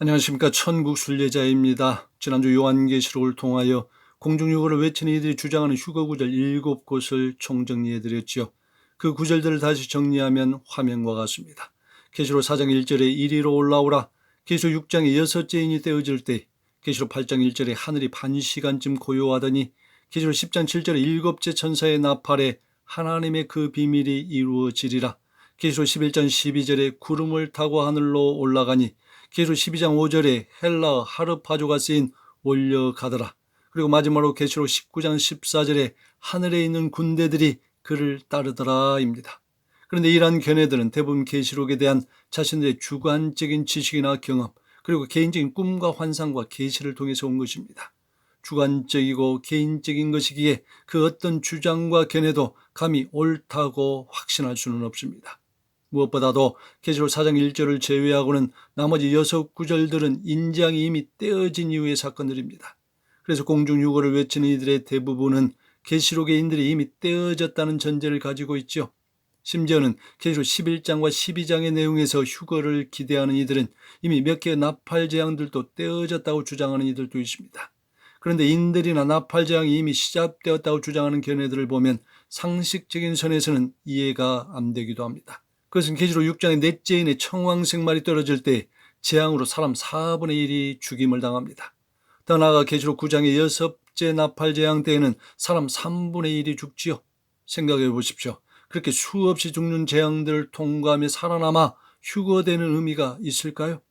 안녕하십니까. 천국 순례자입니다. 지난주 요한계시록을 통하여 공중유거를 외치는 이들이 주장하는 휴거 구절 7곳을 총정리해드렸죠. 그 구절들을 다시 정리하면 화면과 같습니다. 계시록 4장 1절에 이리로 올라오라. 계시록 6장에 여섯째 인이 떼어질 때, 계시록 8장 1절에 하늘이 반시간쯤 고요하더니, 계시록 10장 7절에 일곱째 천사의 나팔에 하나님의 그 비밀이 이루어지리라. 계시록 11장 12절에 구름을 타고 하늘로 올라가니, 계시록 12장 5절에 헬라어 하르파조가 쓰인 올려가더라. 그리고 마지막으로 계시록 19장 14절에 하늘에 있는 군대들이 그를 따르더라입니다. 그런데 이러한 견해들은 대부분 계시록에 대한 자신들의 주관적인 지식이나 경험, 그리고 개인적인 꿈과 환상과 계시를 통해서 온 것입니다. 주관적이고 개인적인 것이기에 그 어떤 주장과 견해도 감히 옳다고 확신할 수는 없습니다. 무엇보다도 계시록 4장 1절을 제외하고는 나머지 6구절들은 인장이 이미 떼어진 이후의 사건들입니다. 그래서 공중유거를 외치는 이들의 대부분은 계시록의 인들이 이미 떼어졌다는 전제를 가지고 있죠. 심지어는 계시록 11장과 12장의 내용에서 휴거를 기대하는 이들은 이미 몇 개의 나팔 재앙들도 떼어졌다고 주장하는 이들도 있습니다. 그런데 인들이나 나팔 재앙이 이미 시작되었다고 주장하는 견해들을 보면 상식적인 선에서는 이해가 안 되기도 합니다. 그것은 계시록 6장의 넷째 인의 청황색말이 떨어질 때 재앙으로 사람 4분의 1이 죽임을 당합니다. 더 나아가 계시록 9장의 여섯째 나팔 재앙 때에는 사람 3분의 1이 죽지요. 생각해 보십시오. 그렇게 수없이 죽는 재앙들을 통과하며 살아남아 휴거되는 의미가 있을까요?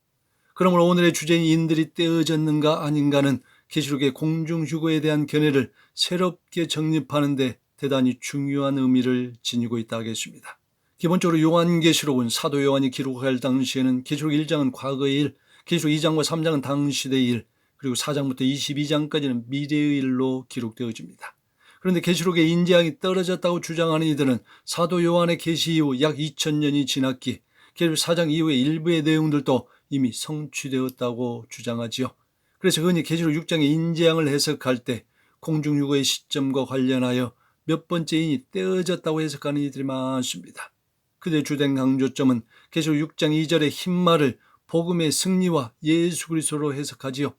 그러므로 오늘의 주제인 인들이 떼어졌는가 아닌가는 계시록의 공중휴거에 대한 견해를 새롭게 정립하는 데 대단히 중요한 의미를 지니고 있다 하겠습니다. 기본적으로 요한계시록은 사도 요한이 기록할 당시에는 계시록 1장은 과거의 일, 계시록 2장과 3장은 당시의 일, 그리고 4장부터 22장까지는 미래의 일로 기록되어집니다. 그런데 계시록의 인재양이 떨어졌다고 주장하는 이들은 사도 요한의 계시 이후 약 2000년이 지났기에 계시록 4장 이후의 일부의 내용들도 이미 성취되었다고 주장하지요. 그래서 흔히 계시록 6장의 인재양을 해석할 때 공중유거의 시점과 관련하여 몇 번째 인이 떼어졌다고 해석하는 이들이 많습니다. 그들의 주된 강조점은 계시록 6장 2절의 흰말을 복음의 승리와 예수 그리스도로 해석하지요.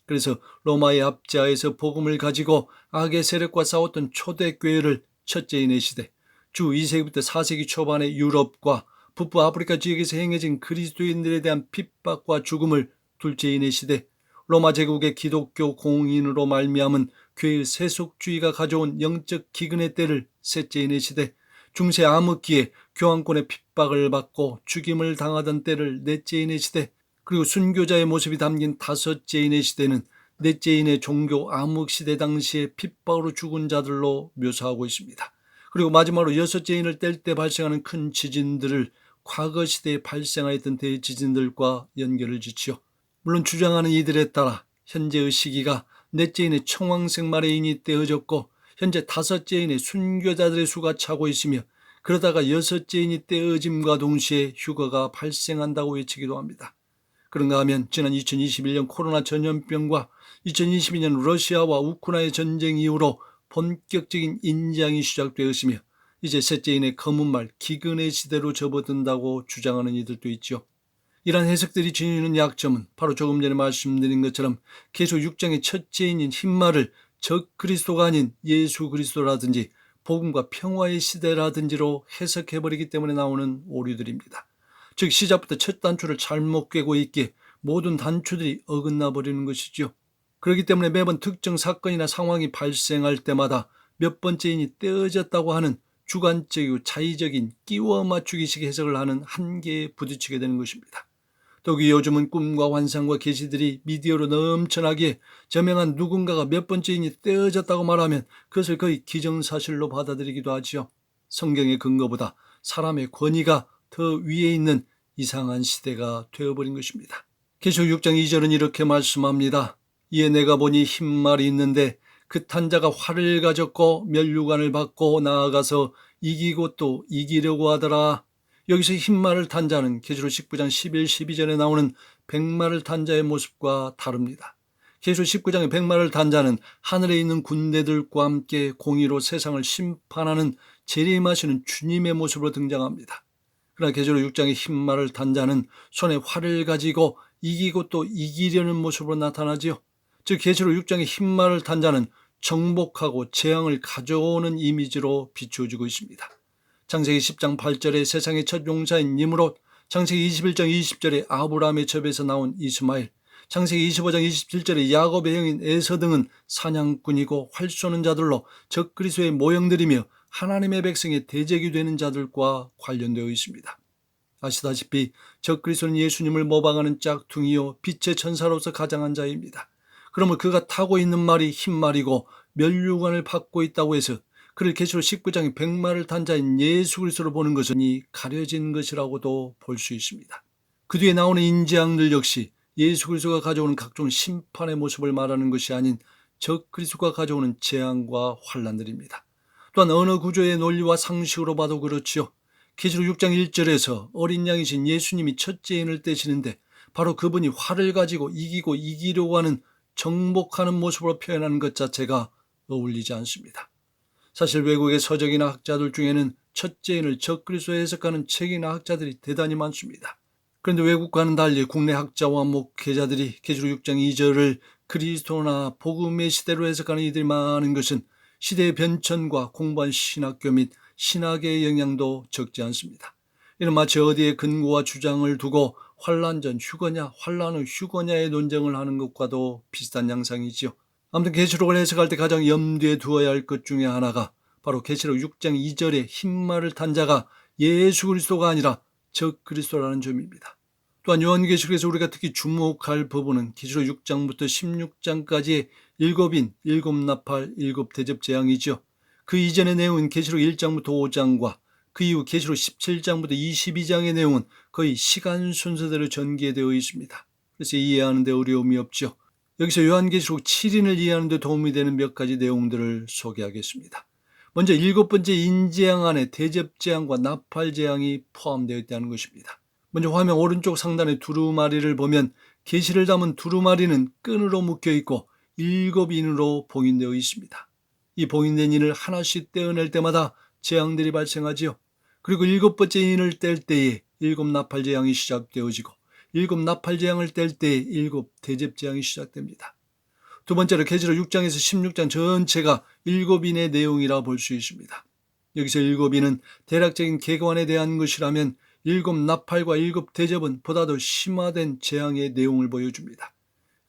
그래서 로마의 압제하에서 복음을 가지고 악의 세력과 싸웠던 초대교회를 첫째 인의 시대, 주 2세기부터 4세기 초반의 유럽과 북부 아프리카 지역에서 행해진 그리스도인들에 대한 핍박과 죽음을 둘째 인의 시대, 로마 제국의 기독교 공인으로 말미암은 교회의 세속주의가 가져온 영적 기근의 때를 셋째 인의 시대, 중세 암흑기에 교황권의 핍박을 받고 죽임을 당하던 때를 넷째 인의 시대, 그리고 순교자의 모습이 담긴 다섯째 인의 시대는 넷째 인의 종교 암흑시대 당시에 핍박으로 죽은 자들로 묘사하고 있습니다. 그리고 마지막으로 여섯째 인을 뗄 때 발생하는 큰 지진들을 과거 시대에 발생하였던 대지진들과 연결을 짓지요. 물론 주장하는 이들에 따라 현재의 시기가 넷째 인의 청황색 말의 인이 떼어졌고 현재 다섯째 인의 순교자들의 수가 차고 있으며 그러다가 여섯째 인이 떼어짐과 동시에 휴거가 발생한다고 외치기도 합니다. 그런가 하면 지난 2021년 코로나 전염병과 2022년 러시아와 우크라이나 전쟁 이후로 본격적인 인장이 시작되었으며 이제 셋째 인의 검은 말 기근의 시대로 접어든다고 주장하는 이들도 있죠. 이러한 해석들이 지니는 약점은 바로 조금 전에 말씀드린 것처럼 계시록 6장의 첫째 인인 흰말을 적그리스도가 아닌 예수 그리스도라든지 복음과 평화의 시대라든지로 해석해버리기 때문에 나오는 오류들입니다. 즉 시작부터 첫 단추를 잘못 꿰고 있기에 모든 단추들이 어긋나 버리는 것이죠. 그렇기 때문에 매번 특정 사건이나 상황이 발생할 때마다 몇 번째 인이 떼어졌다고 하는 주관적이고 자의적인 끼워 맞추기식 해석을 하는 한계에 부딪히게 되는 것입니다. 더욱이 요즘은 꿈과 환상과 계시들이 미디어로 넘쳐나기에 저명한 누군가가 몇 번째 인이 떼어졌다고 말하면 그것을 거의 기정사실로 받아들이기도 하지요. 성경의 근거보다 사람의 권위가 더 위에 있는 이상한 시대가 되어버린 것입니다. 계시록 6장 2절은 이렇게 말씀합니다. 이에 내가 보니 흰 말이 있는데 그 탄자가 활을 가졌고 면류관을 받고 나아가서 이기고 또 이기려고 하더라. 여기서 흰 말을 탄 자는 계시록 19장 11, 12절에 나오는 백마를 탄 자의 모습과 다릅니다. 계시록 19장의 백마를 탄 자는 하늘에 있는 군대들과 함께 공의로 세상을 심판하는 재림하시는 주님의 모습으로 등장합니다. 그러나 계시록 6장의 흰 말을 탄 자는 손에 활을 가지고 이기고 또 이기려는 모습으로 나타나지요. 즉 계시록 6장의 흰말을 탄 자는 정복하고 재앙을 가져오는 이미지로 비추어지고 있습니다. 창세기 10장 8절에 세상의 첫 용사인 니므롯, 창세기 21장 20절에 아브라함의 첩에서 나온 이스마엘, 창세기 25장 27절에 야곱의 형인 에서 등은 사냥꾼이고 활 쏘는 자들로 적그리스도의 모형들이며 하나님의 백성의 대적이 되는 자들과 관련되어 있습니다. 아시다시피 적그리스도는 예수님을 모방하는 짝퉁이요 빛의 천사로서 가장한 자입니다. 그러면 그가 타고 있는 말이 흰말이고 면류관을 받고 있다고 해서 그를 계시록 19장의 백마를 탄 자인 예수 그리스도로 보는 것은 이 가려진 것이라고도 볼 수 있습니다. 그 뒤에 나오는 인재앙들 역시 예수 그리스도가 가져오는 각종 심판의 모습을 말하는 것이 아닌 적그리스도가 가져오는 재앙과 환난들입니다. 또한 언어 구조의 논리와 상식으로 봐도 그렇지요. 계시록 6장 1절에서 어린 양이신 예수님이 첫째인을 떼시는데 바로 그분이 활을 가지고 이기고 이기려고 하는 정복하는 모습으로 표현하는 것 자체가 어울리지 않습니다. 사실 외국의 서적이나 학자들 중에는 첫째인을 적그리스도에 해석하는 책이나 학자들이 대단히 많습니다. 그런데 외국과는 달리 국내 학자와 목회자들이 계시록 6장 2절을 그리스도나 복음의 시대로 해석하는 이들이 많은 것은 시대의 변천과 공부한 신학교 및 신학의 영향도 적지 않습니다. 이는 마치 어디에 근거와 주장을 두고 환란 전 휴거냐 환란 후 휴거냐의 논쟁을 하는 것과도 비슷한 양상이지요. 아무튼 계시록을 해석할 때 가장 염두에 두어야 할 것 중에 하나가 바로 계시록 6장 2절의 흰말을 탄 자가 예수 그리스도가 아니라 적그리스도라는 점입니다. 또한 요한계시록에서 우리가 특히 주목할 부분은 계시록 6장부터 16장까지의 일곱인, 일곱 나팔, 일곱 대접 재앙이죠. 그 이전의 내용은 계시록 1장부터 5장과 그 이후 계시록 17장부터 22장의 내용은 거의 시간 순서대로 전개되어 있습니다. 그래서 이해하는 데 어려움이 없죠. 여기서 요한계시록 7인을 이해하는 데 도움이 되는 몇 가지 내용들을 소개하겠습니다. 먼저 일곱 번째 인재앙 안에 대접재앙과 나팔재앙이 포함되어 있다는 것입니다. 먼저 화면 오른쪽 상단의 두루마리를 보면 계시를 담은 두루마리는 끈으로 묶여 있고 일곱 인으로 봉인되어 있습니다. 이 봉인된 인을 하나씩 떼어낼 때마다 재앙들이 발생하지요. 그리고 일곱 번째 인을 뗄 때에 일곱 나팔재앙이 시작되어지고 일곱 나팔재앙을 뗄 때에 일곱 대접재앙이 시작됩니다. 두 번째로 계시록 6장에서 16장 전체가 일곱 인의 내용이라 볼 수 있습니다. 여기서 일곱 인은 대략적인 개관에 대한 것이라면 일곱 나팔과 일곱 대접은 보다 더 심화된 재앙의 내용을 보여줍니다.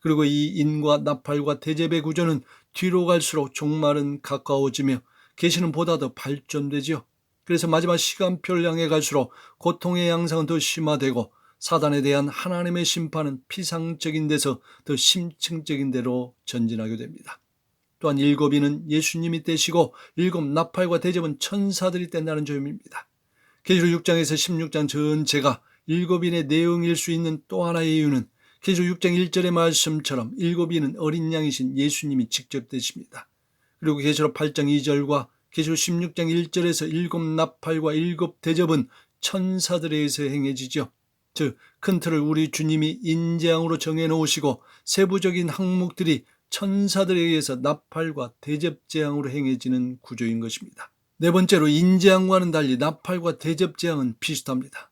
그리고 이 인과 나팔과 대접의 구조는 뒤로 갈수록 종말은 가까워지며 계시는 보다 더 발전되지요. 그래서 마지막 시간표를 향해 갈수록 고통의 양상은 더 심화되고 사단에 대한 하나님의 심판은 피상적인 데서 더 심층적인 데로 전진하게 됩니다. 또한 일곱인은 예수님이 떼시고 일곱 나팔과 대접은 천사들이 뗀다는 점입니다. 계시록 6장에서 16장 전체가 일곱인의 내용일 수 있는 또 하나의 이유는 계시록 6장 1절의 말씀처럼 일곱인은 어린 양이신 예수님이 직접 떼십니다. 그리고 계시록 8장 2절과 계시록 16장 1절에서 일곱 나팔과 일곱 대접은 천사들에 의해서 행해지죠. 즉, 큰 틀을 우리 주님이 인재앙으로 정해놓으시고 세부적인 항목들이 천사들에 의해서 나팔과 대접재앙으로 행해지는 구조인 것입니다. 네 번째로 인재앙과는 달리 나팔과 대접재앙은 비슷합니다.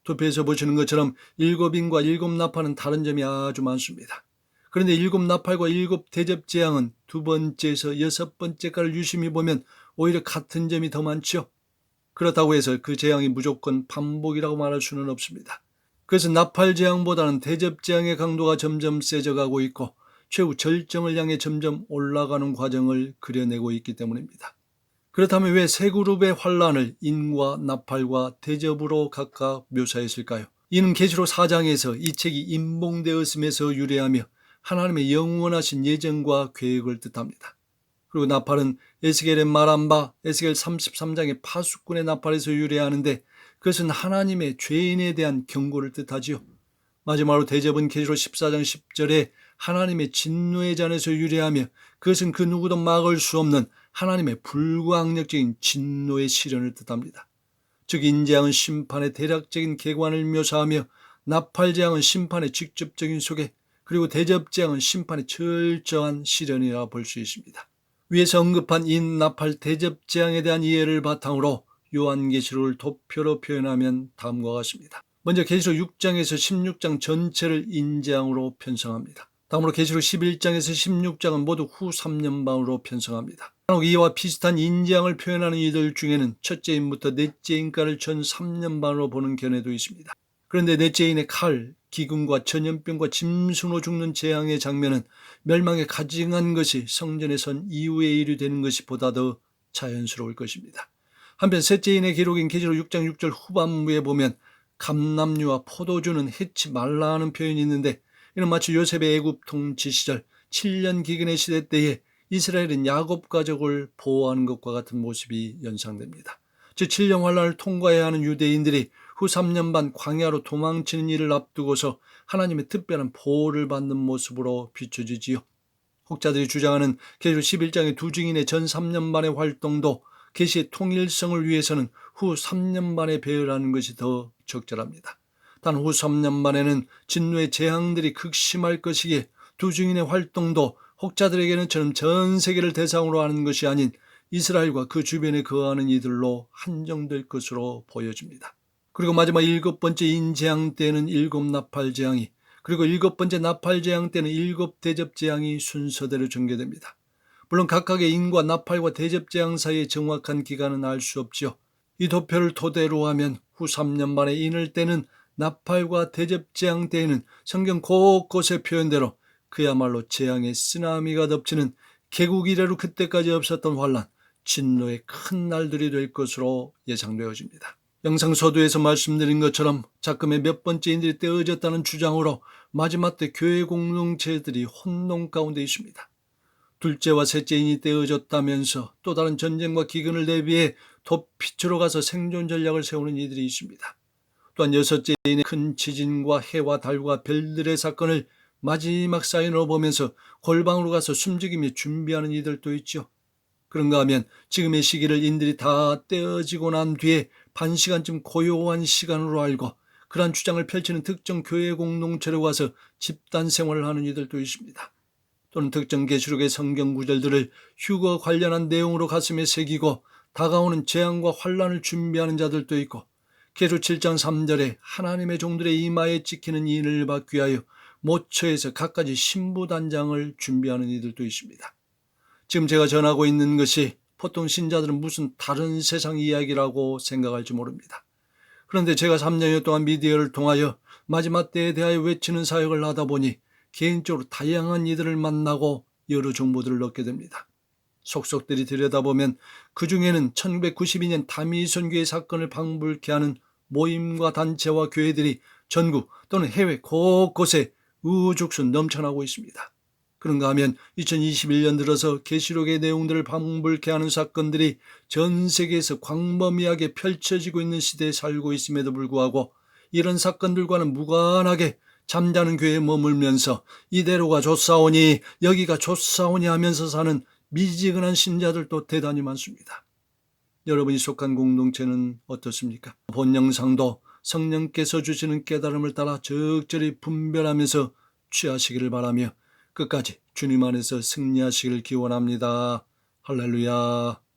도표에서 보시는 것처럼 일곱인과 일곱 나팔은 다른 점이 아주 많습니다. 그런데 일곱 나팔과 일곱 대접재앙은 두 번째에서 여섯 번째까지를 유심히 보면 오히려 같은 점이 더 많죠. 그렇다고 해서 그 재앙이 무조건 반복이라고 말할 수는 없습니다. 그래서 나팔재앙보다는 대접재앙의 강도가 점점 세져가고 있고 최후 절정을 향해 점점 올라가는 과정을 그려내고 있기 때문입니다. 그렇다면 왜 세 그룹의 환란을 인과 나팔과 대접으로 각각 묘사했을까요? 이는 계시록 4장에서 이 책이 임봉되었음에서 유래하며 하나님의 영원하신 예정과 계획을 뜻합니다. 그리고 나팔은 에스겔의 말한 바 에스겔 33장의 파수꾼의 나팔에서 유래하는데 그것은 하나님의 죄인에 대한 경고를 뜻하지요. 마지막으로 대접은 계시록 14장 10절에 하나님의 진노의 잔에서 유래하며 그것은 그 누구도 막을 수 없는 하나님의 불가항력적인 진노의 시련을 뜻합니다. 즉 인재앙은 심판의 대략적인 개관을 묘사하며 나팔재앙은 심판의 직접적인 소개, 그리고 대접재앙은 심판의 철저한 시련이라 볼 수 있습니다. 위에서 언급한 인, 나팔, 대접재앙에 대한 이해를 바탕으로 요한계시록을 도표로 표현하면 다음과 같습니다. 먼저 계시록 6장에서 16장 전체를 인재앙으로 편성합니다. 다음으로 계시록 11장에서 16장은 모두 후 3년반으로 편성합니다. 간혹 이와 비슷한 인재앙을 표현하는 이들 중에는 첫째인부터 넷째인까를 전 3년반으로 보는 견해도 있습니다. 그런데 넷째인의 칼, 기근과 전염병과 짐승으로 죽는 재앙의 장면은 멸망에 가증한 것이 성전에 선 이후의 일이 되는 것이 보다 더 자연스러울 것입니다. 한편 셋째인의 기록인 계시록 6장 6절 후반부에 보면 감람류와 포도주는 해치 말라 하는 표현이 있는데, 이는 마치 요셉의 애굽 통치 시절 7년 기근의 시대 때에 이스라엘은 야곱 가족을 보호하는 것과 같은 모습이 연상됩니다. 즉 7년 환란을 통과해야 하는 유대인들이 후 3년 반 광야로 도망치는 일을 앞두고서 하나님의 특별한 보호를 받는 모습으로 비춰지지요. 혹자들이 주장하는 계시록 11장의 두 증인의 전 3년 반의 활동도 계시의 통일성을 위해서는 후 3년 반에 배열하는 것이 더 적절합니다. 단 후 3년 반에는 진노의 재앙들이 극심할 것이기에 두 증인의 활동도 혹자들에게는 전 세계를 대상으로 하는 것이 아닌 이스라엘과 그 주변에 거하는 이들로 한정될 것으로 보여집니다. 그리고 마지막 7번째 인재앙 때는 7나팔재앙이, 그리고 7번째 나팔재앙 때는 7대접재앙이 순서대로 전개됩니다. 물론 각각의 인과 나팔과 대접재앙 사이의 정확한 기간은 알 수 없지요. 이 도표를 토대로 하면 후 3년 만에 인을 때는 나팔과 대접재앙 때에는 성경 곳곳의 표현대로 그야말로 재앙의 쓰나미가 덮치는 개국 이래로 그때까지 없었던 환란, 진노의 큰 날들이 될 것으로 예상되어집니다. 영상 서두에서 말씀드린 것처럼 작금의 몇 번째 인들이 떼어졌다는 주장으로 마지막 때 교회 공동체들이 혼돈 가운데 있습니다. 둘째와 셋째 인이 떼어졌다면서 또 다른 전쟁과 기근을 대비해 도피처로 가서 생존 전략을 세우는 이들이 있습니다. 또한 여섯째 인의 큰 지진과 해와 달과 별들의 사건을 마지막 사인으로 보면서 골방으로 가서 숨죽이며 준비하는 이들도 있죠. 그런가 하면 지금의 시기를 인들이 다 떼어지고 난 뒤에 반시간쯤 고요한 시간으로 알고 그러한 주장을 펼치는 특정 교회 공동체로 가서 집단 생활을 하는 이들도 있습니다. 또는 특정 계시록의 성경 구절들을 휴거 관련한 내용으로 가슴에 새기고 다가오는 재앙과 환란을 준비하는 자들도 있고, 계시록 7장 3절에 하나님의 종들의 이마에 찍히는 인을 받기 위하여 모처에서 갖가지 신부단장을 준비하는 이들도 있습니다. 지금 제가 전하고 있는 것이 보통 신자들은 무슨 다른 세상 이야기라고 생각할지 모릅니다. 그런데 제가 3년여 동안 미디어를 통하여 마지막 때에 대하여 외치는 사역을 하다 보니 개인적으로 다양한 이들을 만나고 여러 정보들을 얻게 됩니다. 속속들이 들여다보면 그 중에는 1992년 다미선교회 사건을 방불케 하는 모임과 단체와 교회들이 전국 또는 해외 곳곳에 우후죽순 넘쳐나고 있습니다. 그런가 하면 2021년 들어서 계시록의 내용들을 방불케 하는 사건들이 전 세계에서 광범위하게 펼쳐지고 있는 시대에 살고 있음에도 불구하고 이런 사건들과는 무관하게 잠자는 교회에 머물면서 이대로가 좋사오니 여기가 좋사오니 하면서 사는 미지근한 신자들도 대단히 많습니다. 여러분이 속한 공동체는 어떻습니까? 본 영상도 성령께서 주시는 깨달음을 따라 적절히 분별하면서 취하시기를 바라며 끝까지 주님 안에서 승리하시기를 기원합니다. 할렐루야.